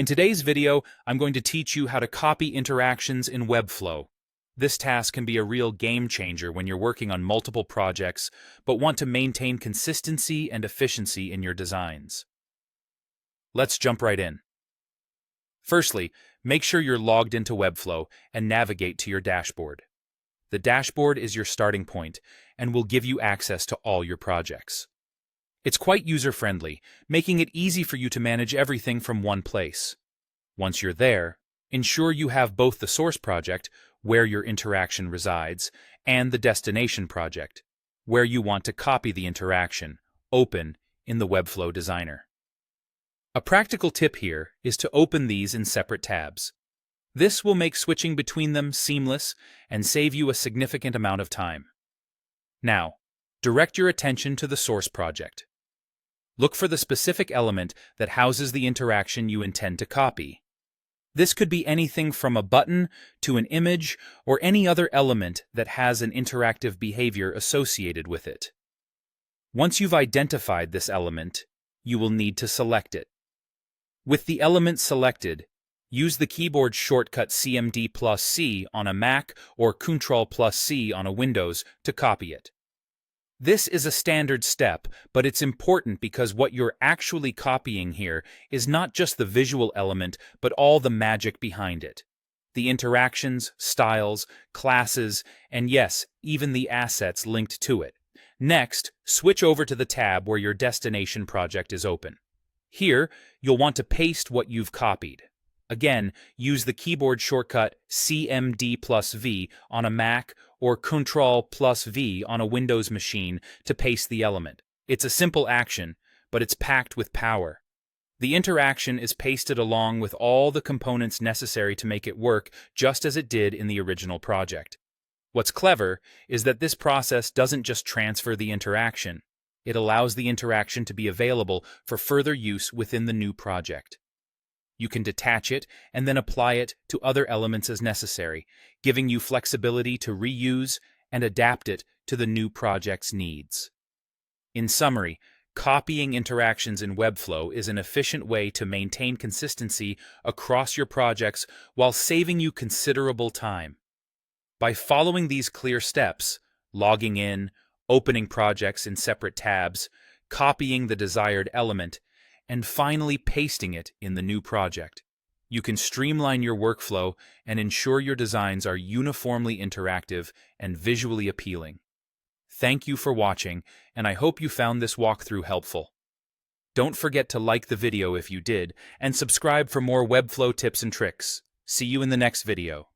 In today's video, I'm going to teach you how to copy interactions in Webflow. This task can be a real game changer when you're working on multiple projects, but want to maintain consistency and efficiency in your designs. Let's jump right in. Firstly, make sure you're logged into Webflow and navigate to your dashboard. The dashboard is your starting point and will give you access to all your projects. It's quite user-friendly, making it easy for you to manage everything from one place. Once you're there, ensure you have both the source project, where your interaction resides, and the destination project, where you want to copy the interaction, open in the Webflow Designer. A practical tip here is to open these in separate tabs. This will make switching between them seamless and save you a significant amount of time. Now, direct your attention to the source project. Look for the specific element that houses the interaction you intend to copy. This could be anything from a button to an image or any other element that has an interactive behavior associated with it. Once you've identified this element, you will need to select it. With the element selected, use the keyboard shortcut CMD+C on a Mac or Ctrl+C on a Windows to copy it. This is a standard step, but it's important because what you're actually copying here is not just the visual element, but all the magic behind it. The interactions, styles, classes, and yes, even the assets linked to it. Next, switch over to the tab where your destination project is open. Here, you'll want to paste what you've copied. Again, use the keyboard shortcut CMD+V on a Mac or Ctrl+V on a Windows machine to paste the element. It's a simple action, but it's packed with power. The interaction is pasted along with all the components necessary to make it work just as it did in the original project. What's clever is that this process doesn't just transfer the interaction. It allows the interaction to be available for further use within the new project. You can detach it and then apply it to other elements as necessary, giving you flexibility to reuse and adapt it to the new project's needs. In summary, copying interactions in Webflow is an efficient way to maintain consistency across your projects while saving you considerable time. By following these clear steps, logging in, opening projects in separate tabs, copying the desired element, and finally pasting it in the new project, you can streamline your workflow and ensure your designs are uniformly interactive and visually appealing. Thank you for watching, and I hope you found this walkthrough helpful. Don't forget to like the video if you did, and subscribe for more Webflow tips and tricks. See you in the next video.